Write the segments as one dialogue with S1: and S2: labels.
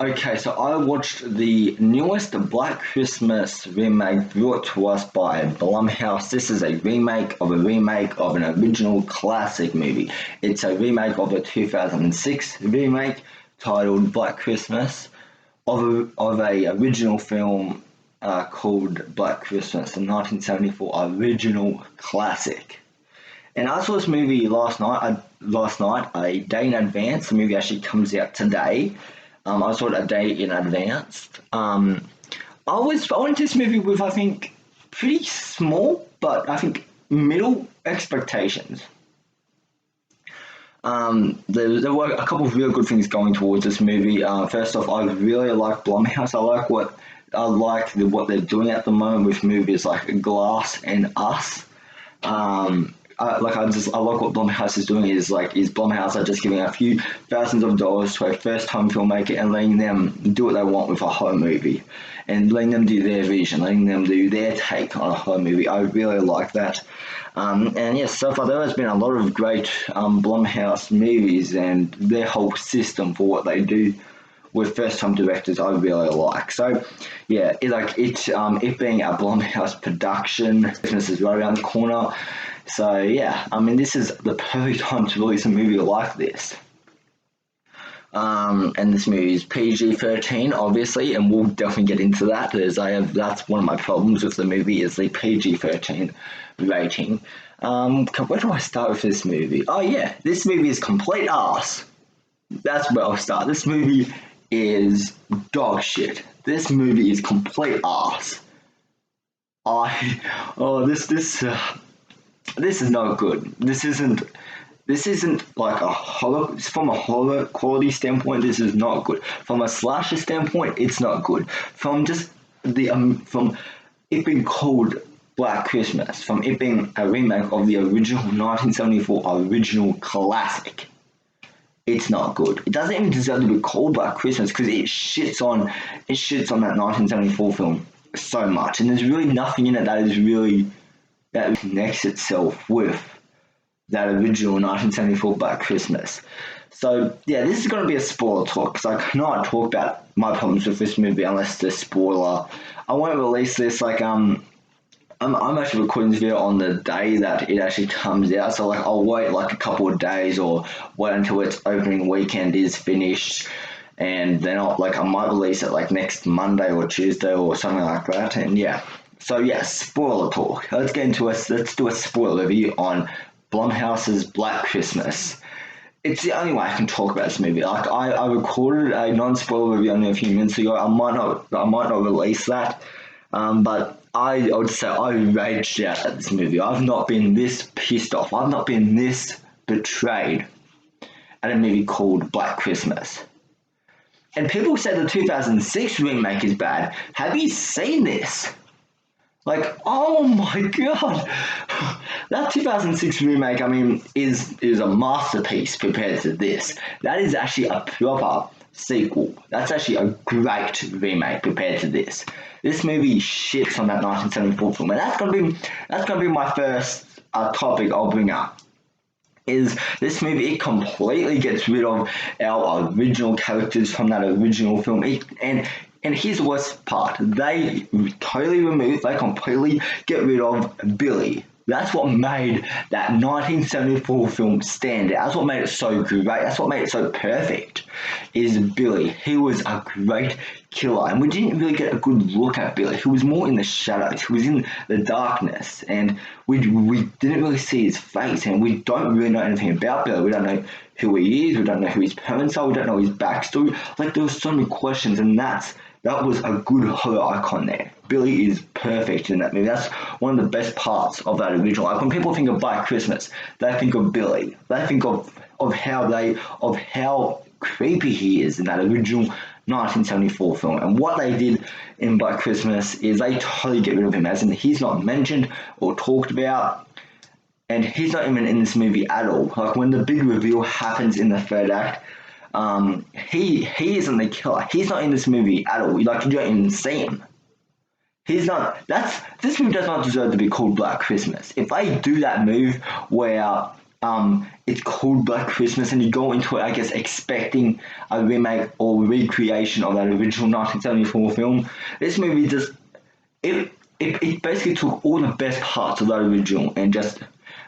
S1: Okay, so I watched the newest Black Christmas remake brought to us by Blumhouse. This is a remake of an original classic movie. It's a remake of a 2006 remake titled Black Christmas of a original film called Black Christmas, the 1974 original classic. And I saw this movie last night, a day in advance. The movie actually comes out today. I saw it a day in advance. I went to this movie with, I think, pretty small, but I think middle expectations. There were a couple of really good things going towards this movie. First off, I really like Blumhouse. What they're doing at the moment with movies like Glass and Us. I like what Blumhouse is doing is Blumhouse are just giving a few thousands of dollars to a first time filmmaker and letting them do what they want with a horror movie and letting them do their vision, letting them do their take on a horror movie. I really like that. And yes, so far there has been a lot of great Blumhouse movies, and their whole system for what they do with first time directors I really like. So yeah, it being a Blumhouse production, Christmas is right around the corner. So yeah, I mean this is the perfect time to release a movie like this. And this movie is PG-13, obviously, and we'll definitely get into that. That's one of my problems with the movie is the PG-13 rating. Where do I start with this movie? Oh yeah, this movie is complete arse. That's where I'll start. This movie is dog shit. This movie is complete arse. This is not good. This isn't like a horror. From a horror quality standpoint, this is not good. From a slasher standpoint, it's not good. From it being called Black Christmas, from it being a remake of the original 1974 original classic, it's not good. It doesn't even deserve to be called Black Christmas because it shits on that 1974 film so much, and there's really nothing in it that connects itself with that original 1974 Black Christmas. So yeah, this is going to be a spoiler talk because I cannot talk about my problems with this movie unless it's a spoiler. I won't release this I'm actually recording this video on the day that it actually comes out, so I'll wait a couple of days or wait until its opening weekend is finished, and then I might release it next Monday or Tuesday or something like that. And yeah, so yeah, spoiler talk. Let's do a spoiler review on Blumhouse's Black Christmas. It's the only way I can talk about this movie. I recorded a non-spoiler review only a few minutes ago. I might not release that, but I would say I raged out at this movie. I've not been this pissed off. I've not been this betrayed at a movie called Black Christmas. And people say the 2006 remake is bad. Have you seen this? Oh my god, that 2006 remake, I mean, is a masterpiece compared to this. That is actually a proper sequel. That's actually a great remake compared to this. This movie shits on that 1974 film, and that's gonna be my first topic I'll bring up. Is this movie? It completely gets rid of our original characters from that original film, and here's the worst part. They completely get rid of Billy. That's what made that 1974 film stand out. That's what made it so great. That's what made it so perfect, is Billy. He was a great killer, and we didn't really get a good look at Billy. He was more in the shadows. He was in the darkness, and we didn't really see his face, and we don't really know anything about Billy. We don't know who he is. We don't know who his parents are. We don't know his backstory. There were so many questions, and that was a good horror icon there. Billy is perfect in that movie. That's one of the best parts of that original. When people think of Black Christmas, they think of Billy. They think of how creepy he is in that original 1974 film. And what they did in Black Christmas is they totally get rid of him, as in he's not mentioned or talked about, and he's not even in this movie at all. When the big reveal happens in the third act, he isn't the killer. He's not in this movie at all. You don't even see him. He's not. This movie does not deserve to be called Black Christmas. If they do that move where it's called Black Christmas, and you go into it, I guess, expecting a remake or recreation of that original 1974 film. This movie just it basically took all the best parts of that original and just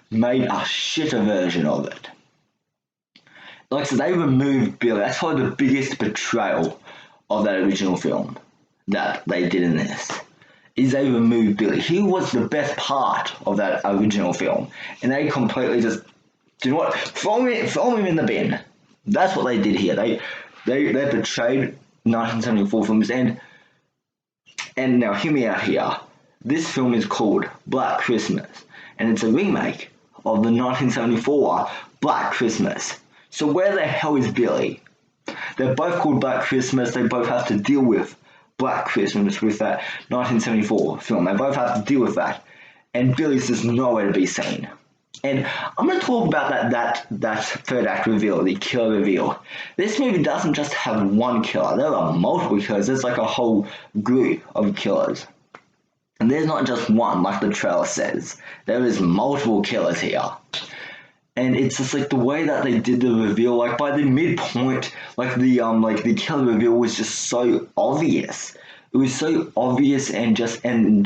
S1: made a shitter version of it. Like I said, they removed Billy. That's probably the biggest betrayal of that original film that they did in this. Is they removed Billy. He was the best part of that original film, and they completely just, do you know what? Throw him in the bin. That's what they did here. They betrayed 1974 films, and now hear me out here. This film is called Black Christmas, and it's a remake of the 1974 Black Christmas. So where the hell is Billy? They're both called Black Christmas. They both have to deal with Black Christmas with that 1974 film. They both have to deal with that. And Billy's just nowhere to be seen. And I'm going to talk about that third act reveal, the killer reveal. This movie doesn't just have one killer. There are multiple killers. There's like a whole group of killers. And there's not just one, like the trailer says. There is multiple killers here. And it's just like the way that they did the reveal, like by the midpoint, like the killer reveal was just so obvious. It was so obvious and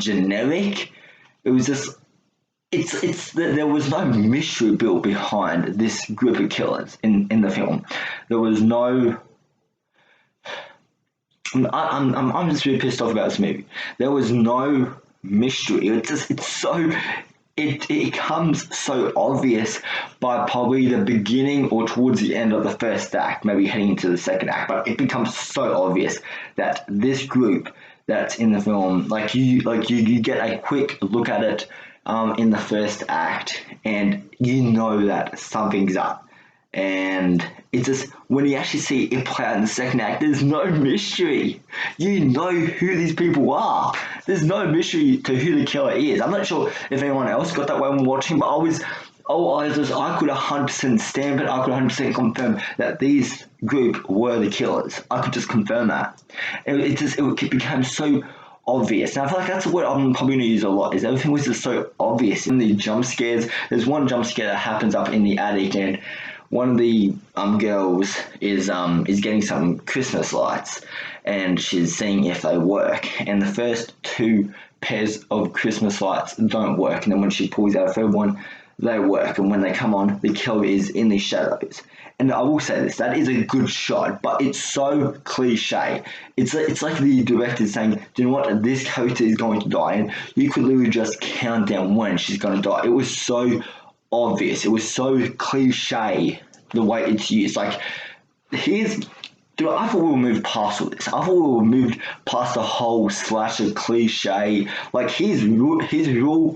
S1: generic. It was just, there was no mystery built behind this group of killers in the film. There was no. I'm just really pissed off about this movie. There was no mystery. It comes so obvious by probably the beginning or towards the end of the first act, maybe heading into the second act, but it becomes so obvious that this group that's in the film, you get a quick look at it in the first act, and you know that something's up. And it's just, when you actually see it play out in the second act, there's no mystery. You know who these people are. There's no mystery to who the killer is. I'm not sure if anyone else got that way when watching, but I could 100% stand it. I could 100% confirm that these group were the killers. I could just confirm that. It became so obvious. And I feel like that's the word I'm probably going to use a lot, is everything was just so obvious. In the jump scares, there's one jump scare that happens up in the attic, and one of the girls is getting some Christmas lights, and she's seeing if they work. And the first two pairs of Christmas lights don't work, and then when she pulls out a third one, they work. And when they come on, the killer is in the shadows. And I will say this, that is a good shot, but it's so cliche. It's like the director saying, do you know what, this character is going to die, and you could literally just count down when she's going to die. It was so obvious. It was so cliche the way it's used. Like, I thought we were moved past all this. I thought we were moved past the whole slasher cliche. Like, here's rule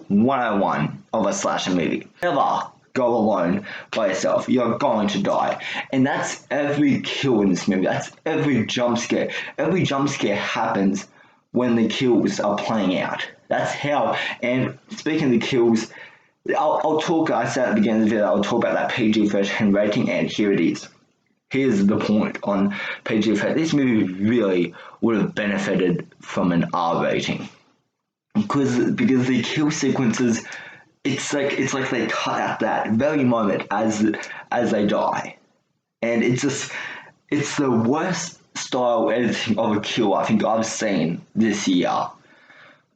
S1: 101 of a slasher movie. Never go alone by yourself. You're going to die. And that's every kill in this movie. That's every jump scare. Every jump scare happens when the kills are playing out. That's how. And speaking of the kills, I'll talk, I said at the beginning of the video, I'll talk about that PG-13 rating, and here it is. Here's the point on PG-13. This movie really would have benefited from an R rating. Because the kill sequences, it's like they cut out that very moment as they die. And it's the worst style editing of a kill I think I've seen this year.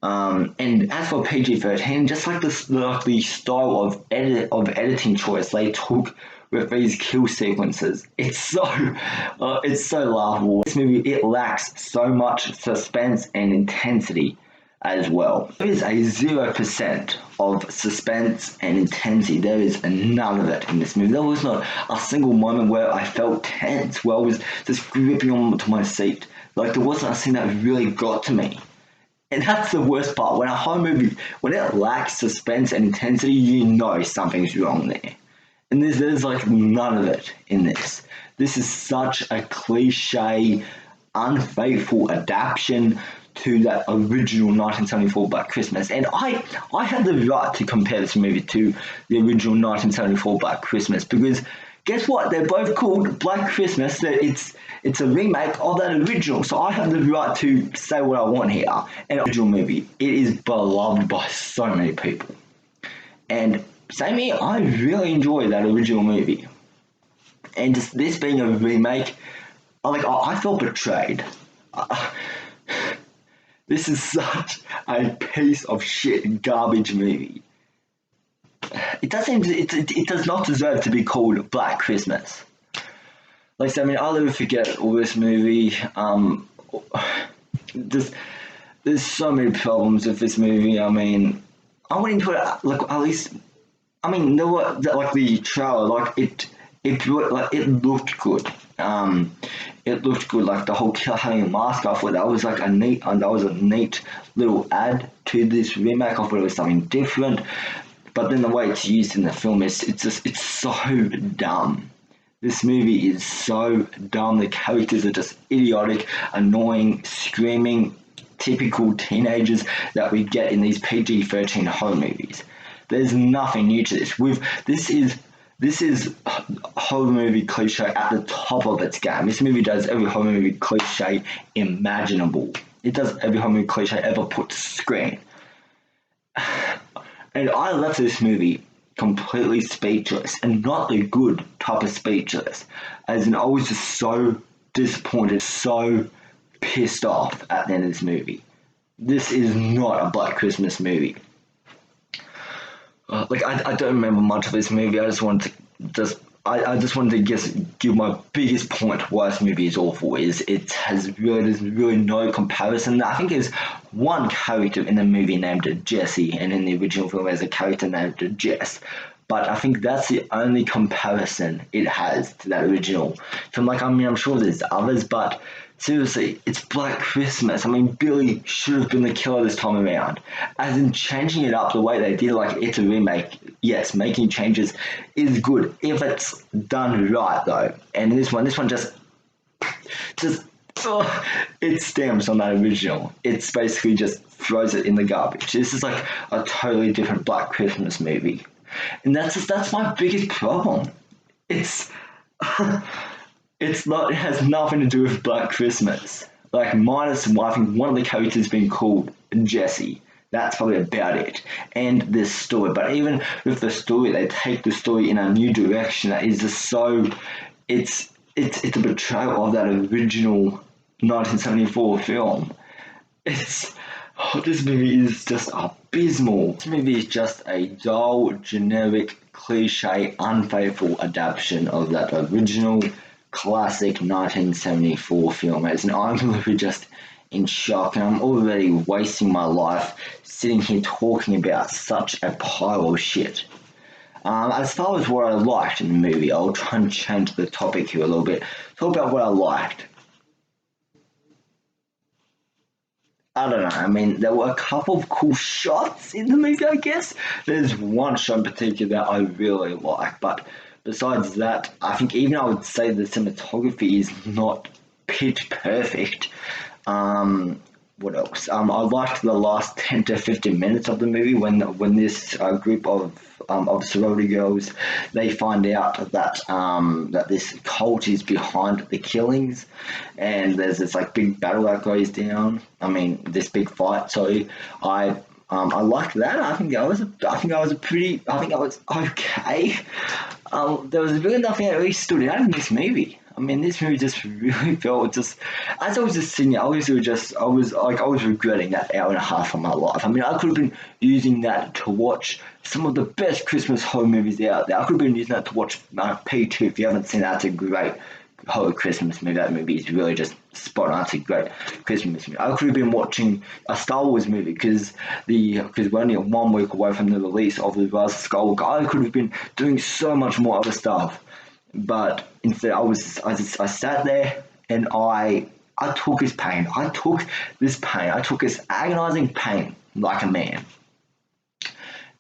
S1: And as for PG-13, just like the style of editing choice they took with these kill sequences, it's so laughable. This movie, it lacks so much suspense and intensity as well. There is a 0% of suspense and intensity. There is none of it in this movie. There was not a single moment where I felt tense, where I was just gripping onto my seat. Like, there wasn't a scene that really got to me. And that's the worst part. When a horror movie, when it lacks suspense and intensity, you know something's wrong there. And there's like none of it in this. This is such a cliche, unfaithful adaptation to that original 1974 Black Christmas. And I had the right to compare this movie to the original 1974 Black Christmas, because guess what? They're both called Black Christmas. It's a remake of that original, so I have the right to say what I want here. And the original movie, it is beloved by so many people. And same here. I really enjoyed that original movie, and just this being a remake, I felt betrayed. Uh, this is such a piece of shit garbage movie. It doesn't. It does not deserve to be called Black Christmas. Like, I mean, I'll never forget all this movie. There's, there's so many problems with this movie. I mean, I went into it like at least. I mean, there were like the trailer, it looked good. It looked good. Like the whole killer having a mask. I thought that was like that was a neat little add to this remake. I thought it was something different. But then the way it's used in the film it's so dumb. This movie is so dumb. The characters are just idiotic, annoying, screaming, typical teenagers that we get in these PG-13 horror movies. There's nothing new to this. This is horror movie cliche at the top of its game. This movie does every horror movie cliche imaginable. It does every horror movie cliche ever put to screen. And I left this movie completely speechless, and not the good type of speechless. As in, I was just so disappointed, so pissed off at the end of this movie. This is not a Black Christmas movie. I don't remember much of this movie. I just wanted to give my biggest point why this movie is awful. Is there's really no comparison. I think there's one character in the movie named Jesse, and in the original film there's a character named Jess. But I think that's the only comparison it has to that original film. Like, I mean, I'm sure there's others, but seriously, it's Black Christmas. I mean, Billy should have been the killer this time around. As in, changing it up the way they did, like, it's a remake. Yes, making changes is good if it's done right, though. And this one just it stamps on that original. It's basically just throws it in the garbage. This is like a totally different Black Christmas movie. And that's my biggest problem. It's it's not. It has nothing to do with Black Christmas. Like, minus, I think one of the characters being called Jesse. That's probably about it. And this story. But even with the story, they take the story in a new direction that is just so. It's a betrayal of that original 1974 film. This movie is just abysmal. This movie is just a dull, generic, cliche, unfaithful adaptation of that original classic 1974 film. And I'm literally just in shock, and I'm already wasting my life sitting here talking about such a pile of shit. As far as what I liked in the movie, I'll try and change the topic here a little bit. Talk about what I liked. I don't know. I mean, there were a couple of cool shots in the movie, I guess. There's one shot in particular that I really like, but besides that, I think even I would say the cinematography is not pitch perfect. What else? I liked the last 10 to 15 minutes of the movie when this group of sorority girls, they find out that that this cult is behind the killings, and there's this like big battle that goes down. I mean, this big fight. So I liked that. I think I was okay. There was really nothing that really stood out in this movie. I mean, this movie just really felt just. As I was just sitting there, I was regretting that hour and a half of my life. I mean, I could have been using that to watch some of the best Christmas horror movies out there. I could have been using that to watch P2. If you haven't seen that, it's a great horror Christmas movie. That movie is really just spot on. It's a great Christmas movie. I could have been watching a Star Wars movie because we're only 1 week away from the release of the Rise of Skywalker. I could have been doing so much more other stuff, but instead I sat there and I took his pain. I took this pain. I took this agonizing pain like a man.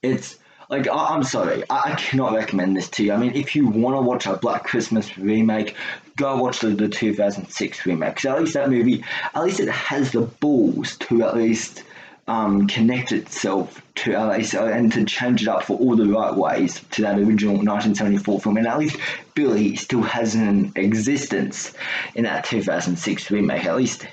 S1: It's like, I'm sorry, I cannot recommend this to you. I mean, if you want to watch a Black Christmas remake, go watch the 2006 remake. Because at least that movie, at least it has the balls to at least connect itself to and to change it up for all the right ways to that original 1974 film, and at least Billy still has an existence in that 2006 remake. At least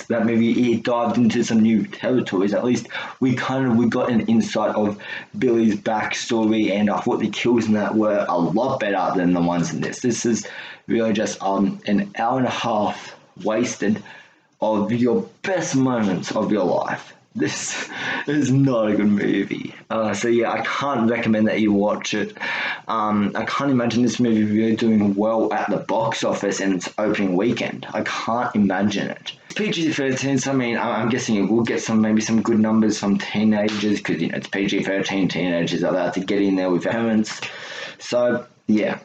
S1: that movie, he dived into some new territories. At least we got an insight of Billy's backstory, and I thought the kills in that were a lot better than the ones in this. This is really just an hour and a half wasted of your best moments of your life. This is not a good movie. So yeah, I can't recommend that you watch it. I can't imagine this movie really doing well at the box office in its opening weekend. I can't imagine it. It's PG-13, so I mean, I'm guessing it will get maybe some good numbers from teenagers, because it's PG-13, teenagers are allowed to get in there with parents. So yeah.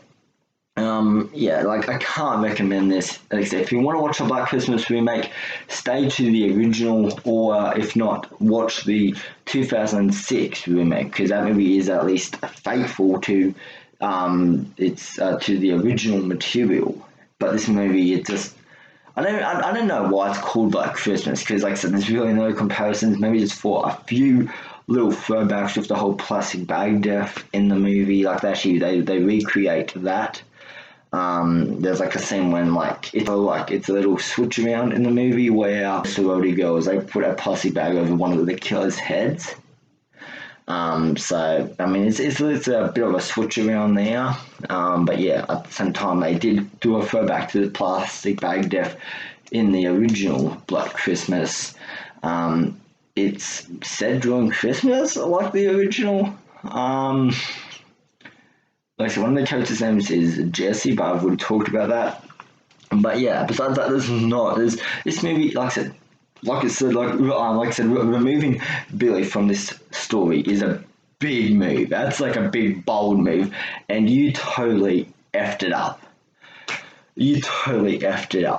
S1: I can't recommend this. If you want to watch a Black Christmas remake, stay to the original, or if not, watch the 2006 remake, because that movie is at least faithful to to the original material. But this movie, it just I don't know why it's called Black Christmas, because like I said, there's really no comparisons. Maybe just for a few little throwbacks with the whole plastic bag death in the movie. Like they recreate that. There's like a scene when it's a little switch around in the movie where sorority girls, they put a plastic bag over one of the killer's heads. So I mean it's a bit of a switch around there. But yeah, at the same time they did do a throwback to the plastic bag death in the original Black Christmas. It's said during Christmas like the original. Like one of the characters' names is Jesse, but I've already talked about that. But yeah, besides that, there's this movie. Like I said, removing Billy from this story is a big move. That's like a big bold move, and you totally effed it up.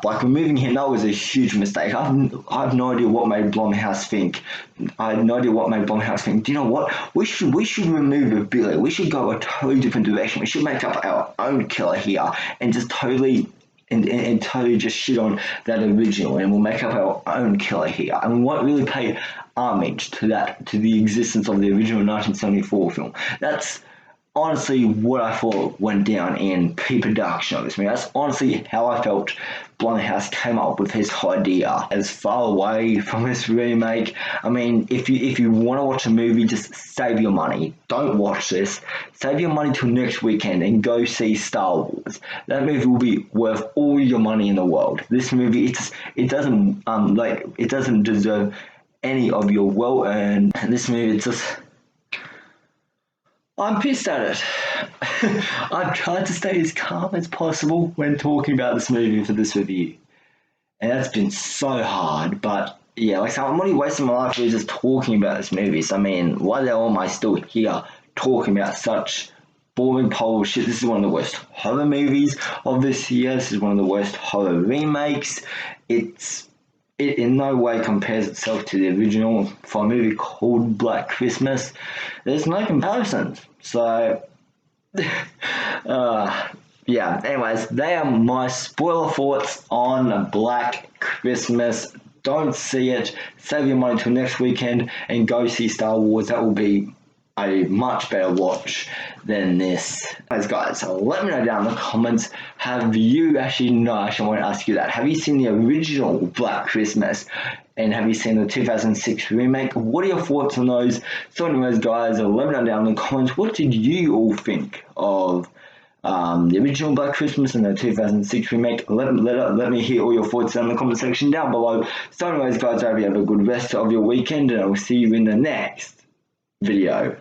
S1: Like removing him, that was a huge mistake. I have no idea what made Blumhouse think. Do you know what? We should remove Billy. We should go a totally different direction. We should make up our own killer here and just totally just shit on that original, and we'll make up our own killer here, and we won't really pay homage to the existence of the original 1974 film. That's honestly what I thought went down in pre-production of this movie. That's honestly how I felt Blumhouse came up with his idea. As far away from this remake, I mean, if you want to watch a movie, just save your money. Don't watch this. Save your money till next weekend and go see Star Wars. That movie will be worth all your money in the world. This movie, it doesn't deserve any of your well-earned. This movie, it's just. I'm pissed at it. I've tried to stay as calm as possible when talking about this movie for this review, and that's been so hard. But yeah, like I said, I'm already wasting my life just talking about this movie. So I mean, why the hell am I still here talking about such boring pole shit? This is one of the worst horror movies of this year. This is one of the worst horror remakes. It in no way compares itself to the original. For a movie called Black Christmas, there's no comparisons. So, yeah. Anyways, they are my spoiler thoughts on Black Christmas. Don't see it. Save your money till next weekend and go see Star Wars. That will be a much better watch than this. Guys, so let me know down in the comments, I want to ask you that. Have you seen the original Black Christmas? And have you seen the 2006 remake? What are your thoughts on those? So anyways, guys, let me know down in the comments, what did you all think of the original Black Christmas and the 2006 remake? Let me hear all your thoughts down in the comment section down below. So anyways, guys, I hope you have a good rest of your weekend, and I will see you in the next video.